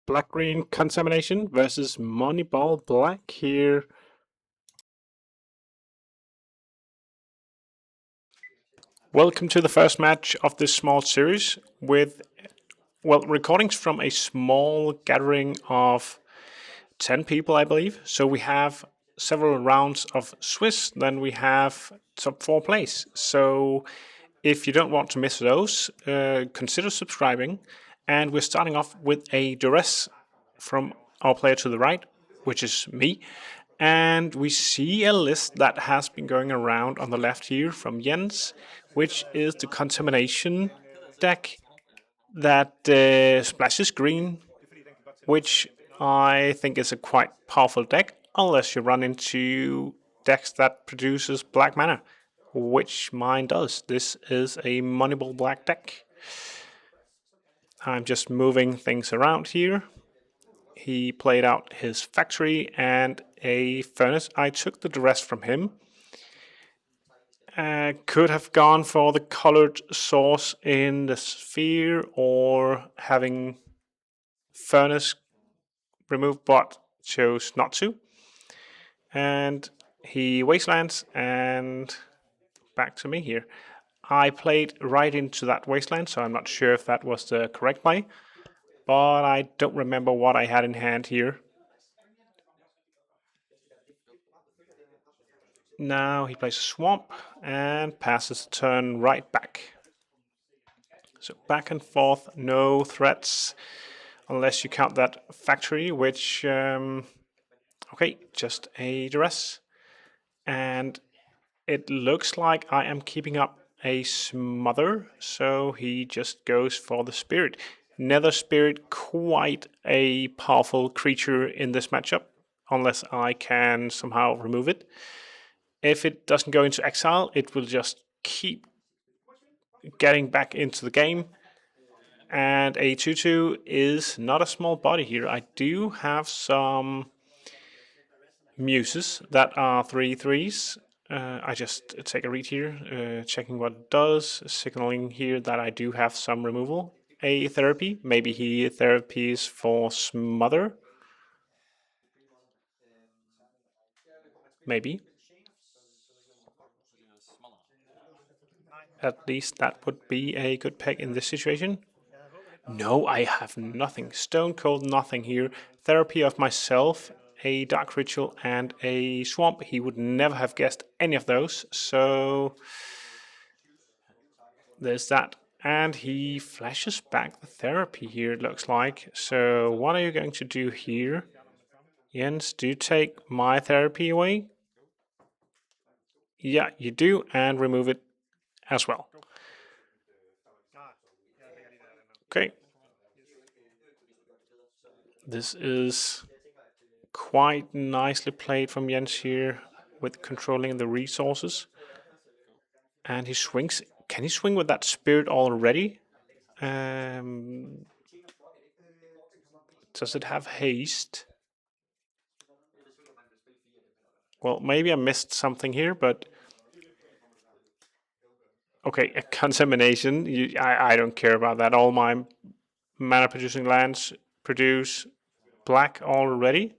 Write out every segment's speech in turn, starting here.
Black-green Contamination versus Moneyball Black here. Welcome to the first match of this small series with, recordings from a small gathering of 10 people, I believe. So we have several rounds of Swiss, then we have top 4 plays. So if you don't want to miss those, consider subscribing. And we're starting off with a duress from our player to the right, which is me. And we see a list that has been going around on the left here from Jens, which is the Contamination deck that splashes green, which I think is a quite powerful deck, unless you run into decks that produces black mana, which mine does. This is a Moneyball black deck. I'm just moving things around here. He played out his factory and a furnace. I took the rest from him. Could have gone for the colored source in the sphere or having furnace removed, but chose not to. And he wastelands and back to me here. I played right into that wasteland, so I'm not sure if that was the correct play, but I don't remember what I had in hand here. Now he plays a swamp and passes the turn right back. So back and forth, no threats, unless you count that factory, which, okay, just a duress. And it looks like I am keeping up a smother, so he just goes for the spirit. Nether Spirit, quite a powerful creature in this matchup, unless I can somehow remove it. If it doesn't go into exile, it will just keep getting back into the game. And a 2/2 is not a small body here. I do have some muses that are 3/3s. I just take a read here, checking what it does, signaling here that I do have some removal. A therapy, maybe he therapies for smother. Maybe. At least that would be a good pick in this situation. No, I have nothing. Stone cold nothing here. Therapy of myself, a dark ritual, and a swamp. He would never have guessed any of those. So there's that. And he flashes back the therapy here, it looks like. So what are you going to do here? Jens, do you take my therapy away? Yeah, you do, and remove it as well. Okay. This is quite nicely played from Jens here with controlling the resources. And he swings. Can he swing with that spirit already? Does it have haste? Well, maybe I missed something here, but okay, a contamination. I don't care about that. All my mana producing lands produce black already.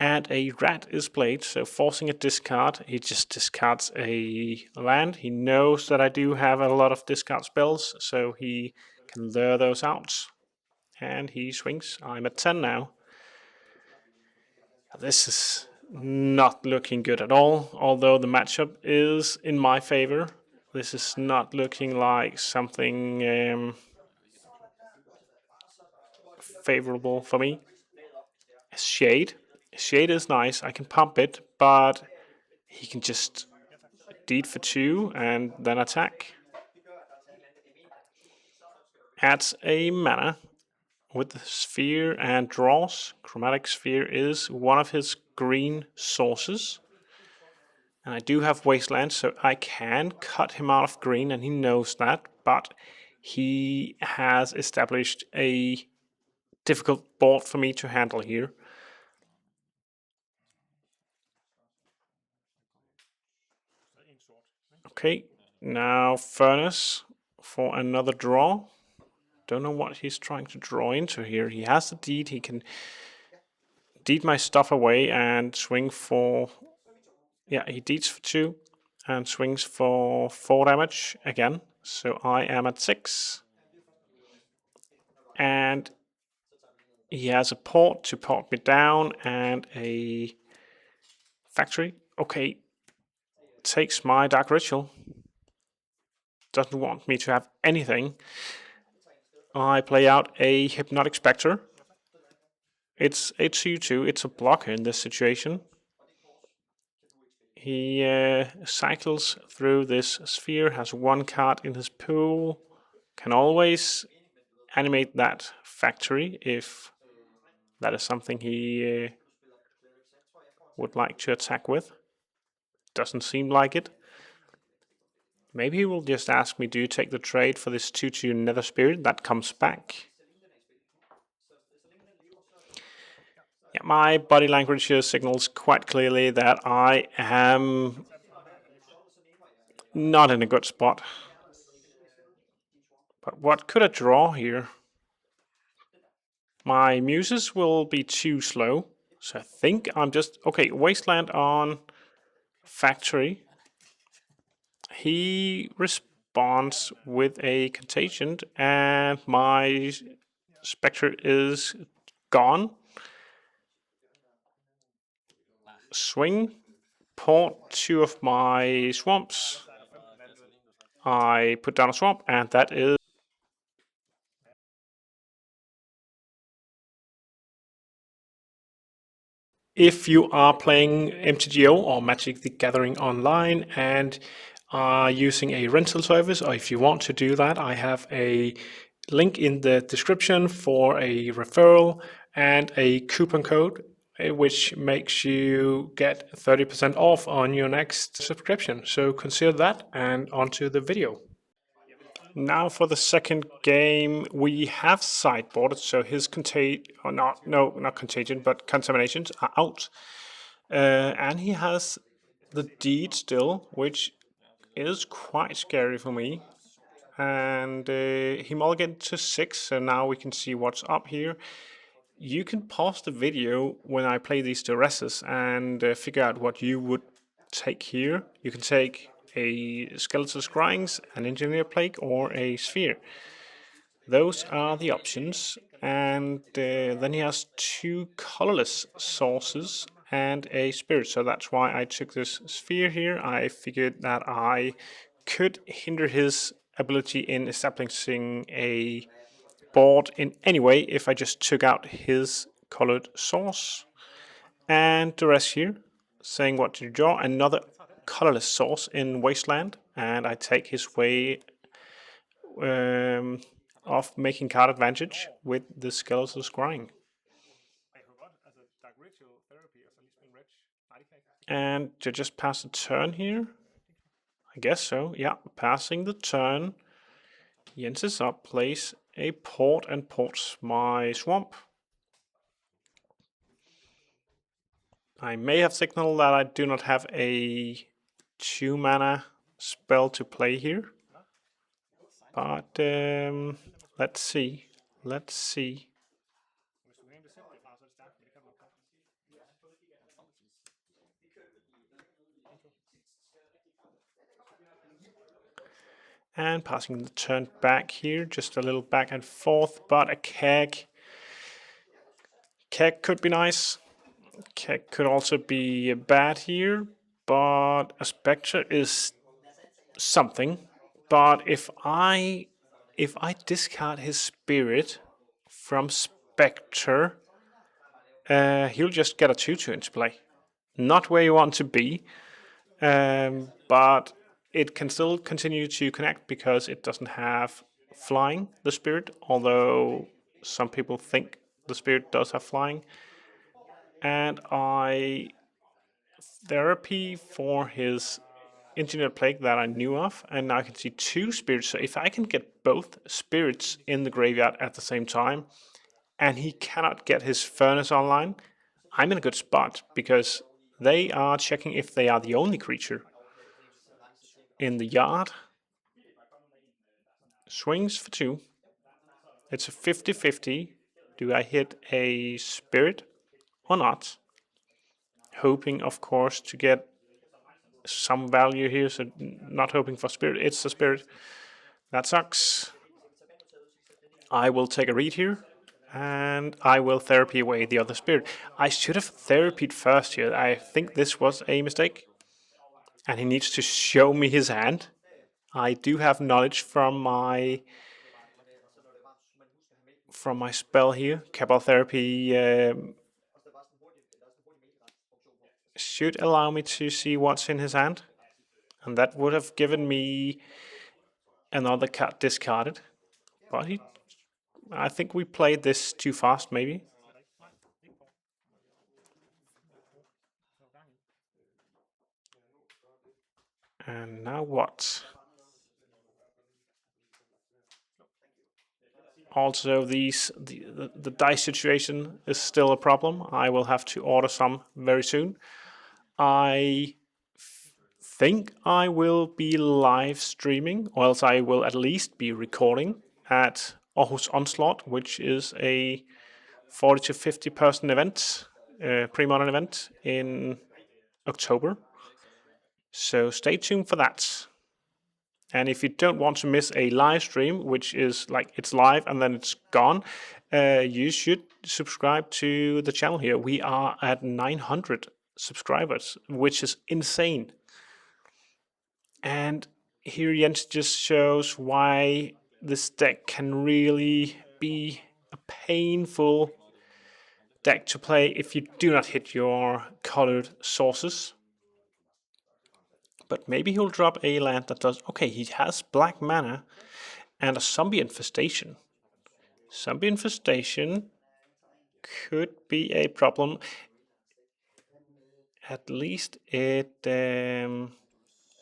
And a rat is played, so forcing a discard. He just discards a land. He knows that I do have a lot of discard spells, so he can lure those out. And he swings. I'm at 10 now. This is not looking good at all, although the matchup is in my favor. This is not looking like something favorable for me. Shade. Shade is nice. I can pump it, but he can just deed for 2 and then attack. Adds a mana with the sphere and draws. Chromatic sphere is one of his green sources. And I do have wasteland, so I can cut him out of green, and he knows that, but he has established a difficult board for me to handle here. Okay, now furnace for another draw. Don't know what he's trying to draw into here. He has the deed. He can deed my stuff away and swing for... Yeah, he deeds for 2 and swings for 4 damage again. So I am at 6. And he has a port to port me down and a factory. Okay, takes my Dark Ritual. Doesn't want me to have anything. I play out a Hypnotic Spectre. It's a 2/2. It's a blocker in this situation. He cycles through this sphere, has 1 card in his pool, can always animate that factory if that is something he would like to attack with. Doesn't seem like it. Maybe he will just ask me, do you take the trade for this 2/2 Nether Spirit that comes back? Yeah, my body language here signals quite clearly that I am not in a good spot. But what could I draw here? My muses will be too slow. So I think I'm just... Okay, Wasteland on Factory. He responds with a Contagion and my Spectre is gone. Swing. Port 2 of my swamps. I put down a swamp and that is... If you are playing MTGO or Magic the Gathering online and are using a rental service, or if you want to do that, I have a link in the description for a referral and a coupon code which makes you get 30% off on your next subscription. So consider that, and onto the video. Now for the second game, we have sideboarded, so his not contagion, but contaminations are out. And he has the deed still, which is quite scary for me. And he mulliganed to 6, so now we can see what's up here. You can pause the video when I play these duresses and figure out what you would take here. You can take a Skeletal Scryings, an Engineer Plague, or a Sphere. Those are the options. And then he has 2 colorless sources and a spirit. So that's why I took this sphere here. I figured that I could hinder his ability in establishing a board in any way if I just took out his colored source. And the rest here, saying what to draw. Another colorless source in Wasteland. And I take his way of making card advantage with the Skeletal Scrying. And to just pass the turn here? I guess so, yeah. Passing the turn. Jens is up, plays a port and ports my swamp. I may have signaled that I do not have a 2 mana spell to play here. But let's see. Let's see. And passing the turn back here, just a little back and forth, but a keg. Keg could be nice. Keg could also be bad here, but a Spectre is something. But if I discard his spirit from Spectre, he'll just get a 2/2 into play. Not where you want to be, but it can still continue to connect because it doesn't have flying, the spirit, although some people think the spirit does have flying. And I therapy for his Engineered Plague that I knew of, and now I can see 2 spirits. So if I can get both spirits in the graveyard at the same time, and he cannot get his Furnace online, I'm in a good spot, because they are checking if they are the only creature in the yard. Swings for 2. It's a 50-50. Do I hit a spirit or not? Hoping, of course, to get some value here, so not hoping for spirit. It's a spirit. That sucks. I will take a read here, and I will therapy away the other spirit. I should have therapied first here. I think this was a mistake. And he needs to show me his hand. I do have knowledge from my spell here. Cabal Therapy should allow me to see what's in his hand. And that would have given me another card discarded. But I think we played this too fast, maybe. And now what? Also, the dice situation is still a problem. I will have to order some very soon. I think I will be live streaming, or else I will at least be recording at Aarhus Onslaught, which is a 40 to 50 person event, pre-modern event in October. So stay tuned for that. And if you don't want to miss a live stream, which is like it's live and then it's gone, you should subscribe to the channel here. We are at 900 subscribers, which is insane. And here Jens just shows why this deck can really be a painful deck to play if you do not hit your colored sources. But maybe he'll drop a land that does... Okay, he has black mana and a zombie infestation. Zombie infestation could be a problem. At least it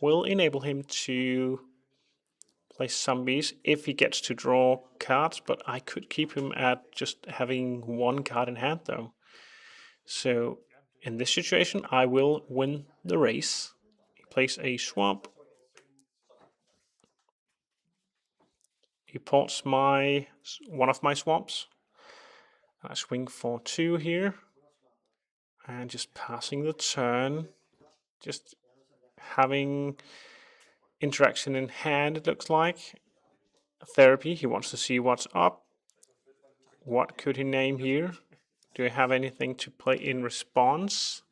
will enable him to play zombies if he gets to draw cards, but I could keep him at just having one card in hand though. So in this situation I will win the race. He plays a swamp. He ports one of my swamps. I swing for 2 here. And just passing the turn. Just having interaction in hand, it looks like. Therapy, he wants to see what's up. What could he name here? Do I have anything to play in response?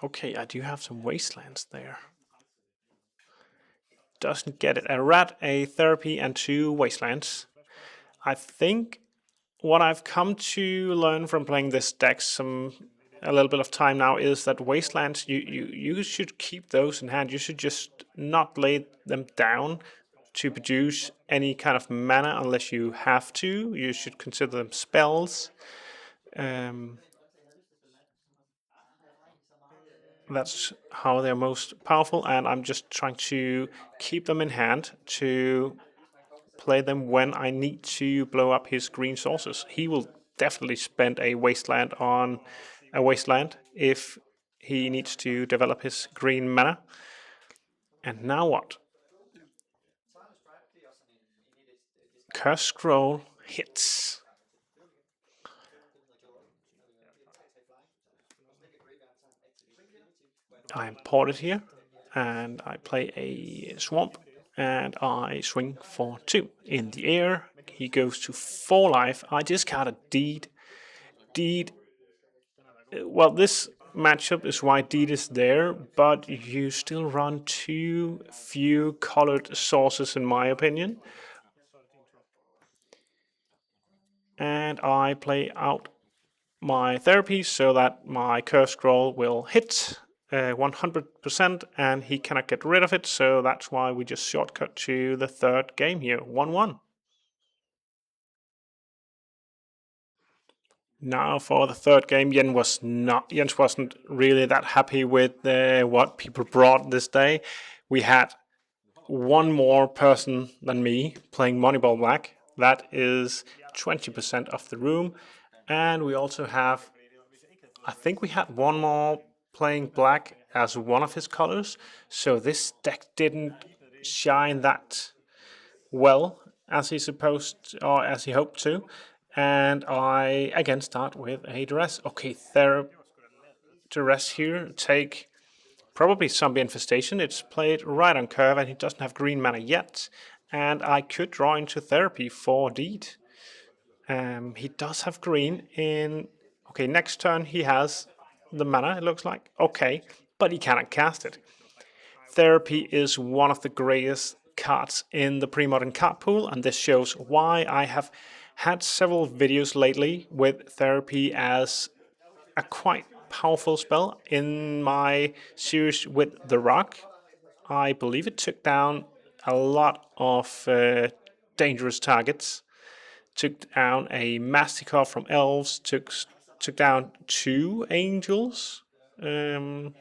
Okay, I do have some wastelands there. Doesn't get it. A rat, a therapy, and 2 wastelands. I think what I've come to learn from playing this deck a little bit of time now is that wastelands, you should keep those in hand. You should just not lay them down to produce any kind of mana unless you have to. You should consider them spells. That's how they're most powerful, and I'm just trying to keep them in hand to play them when I need to blow up his green sources. He will definitely spend a wasteland on a wasteland if he needs to develop his green mana. And now what? Curse Scroll hits. I import it here, and I play a swamp, and I swing for 2. In the air, he goes to 4 life. I discard a Deed. Deed, well, this matchup is why Deed is there, but you still run too few colored sources, in my opinion. And I play out my therapy so that my curse scroll will hit 100% and he cannot get rid of it, so that's why we just shortcut to the 3rd game here, 1-1. Now for the 3rd game, Jens wasn't really that happy with what people brought this day. We had one more person than me playing Moneyball Black. That is 20% of the room. And we also have, I think we had one more playing black as one of his colors. So this deck didn't shine that well as he supposed or as he hoped to. And I again start with a duress. Okay, duress here. Take probably zombie infestation. It's played right on curve, and he doesn't have green mana yet. And I could draw into therapy for deed. He does have green in. Okay, next turn he has the mana, it looks like. Okay, but he cannot cast it. Therapy is one of the greatest cards in the pre-modern card pool, and this shows why I have had several videos lately with Therapy as a quite powerful spell. In my series with The Rock, I believe it took down a lot of dangerous targets. Took down a Masticore from Elves, took down 2 Angels in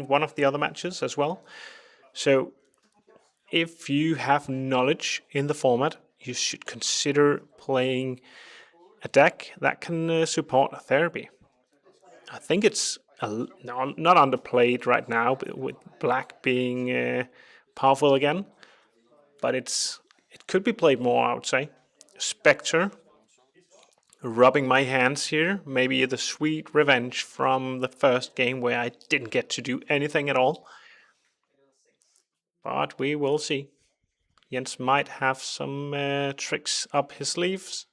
one of the other matches as well. So if you have knowledge in the format, you should consider playing a deck that can support Therapy. I think it's not underplayed right now, with black being powerful again, but it could be played more, I would say. Spectre, rubbing my hands here, maybe the sweet revenge from the first game where I didn't get to do anything at all. But we will see. Jens might have some tricks up his sleeves,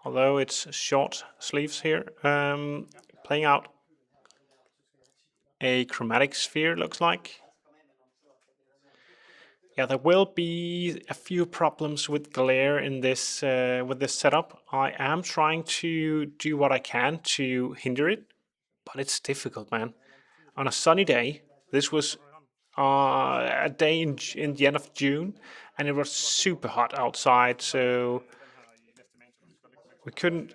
although it's short sleeves here. Playing out a chromatic sphere, looks like. Yeah, there will be a few problems with glare in this with this setup. I am trying to do what I can to hinder it, but it's difficult, man. On a sunny day, this was a day in the end of June, and it was super hot outside, so we couldn't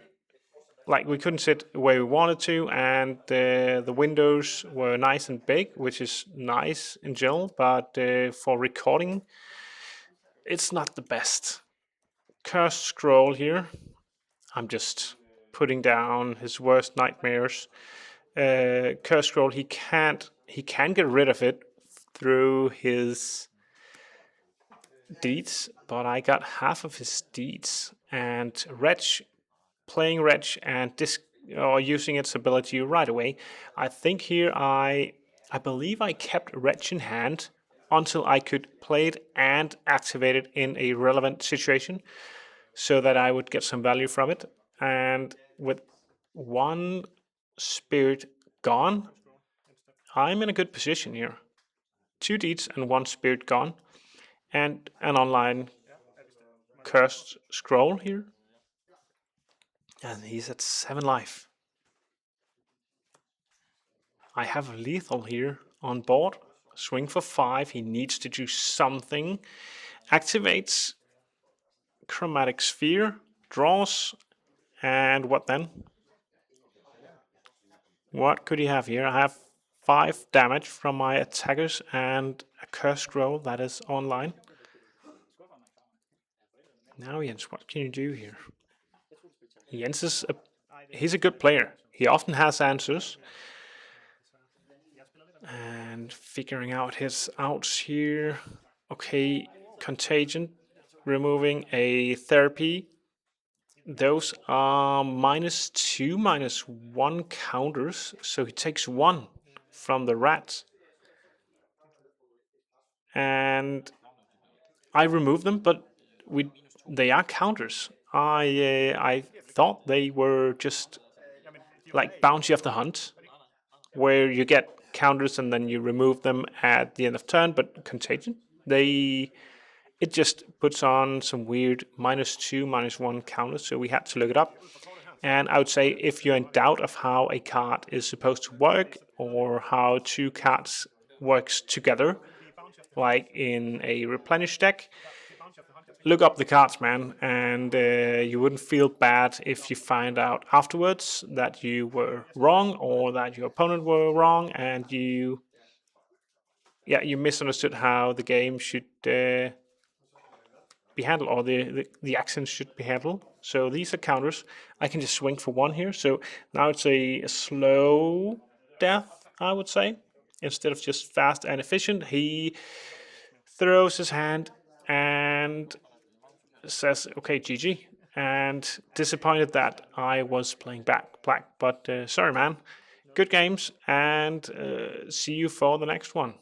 sit where we wanted to, and the windows were nice and big, which is nice in general, but for recording, it's not the best. Cursed Scroll here. I'm just putting down his worst nightmares. Cursed Scroll, he can get rid of it through his deeds, but I got half of his deeds, and Wretch, playing Wretch and or using its ability right away. I think here I believe I kept Wretch in hand until I could play it and activate it in a relevant situation, so that I would get some value from it. And with 1 spirit gone, I'm in a good position here. 2 deeds and 1 spirit gone, and an online Cursed Scroll here. And he's at 7 life. I have lethal here on board. Swing for 5. He needs to do something. Activates Chromatic Sphere. Draws. And what then? What could he have here? I have 5 damage from my attackers and a Cursed Scroll that is online. Now, Jens, what can you do here? Jens is he's a good player. He often has answers. And figuring out his outs here. Okay, Contagion, removing a Therapy. Those are -2, -1 counters, so he takes 1 from the rat. And I remove them, but they are counters. I thought they were just like Bounty of the Hunt, where you get counters and then you remove them at the end of turn, but Contagion, it just puts on some weird -2, -1 counters, so we had to look it up. And I would say if you're in doubt of how a card is supposed to work, or how 2 cards works together, like in a replenish deck, look up the cards, man, and you wouldn't feel bad if you find out afterwards that you were wrong, or that your opponent were wrong, and you misunderstood how the game should be handled, or the actions should be handled. So these are counters. I can just swing for 1 here. So now it's a slow death. I would say. Instead of just fast and efficient, he throws his hand and says, "Okay, GG." And disappointed that I was playing back black, but sorry, man. Good games, and see you for the next one.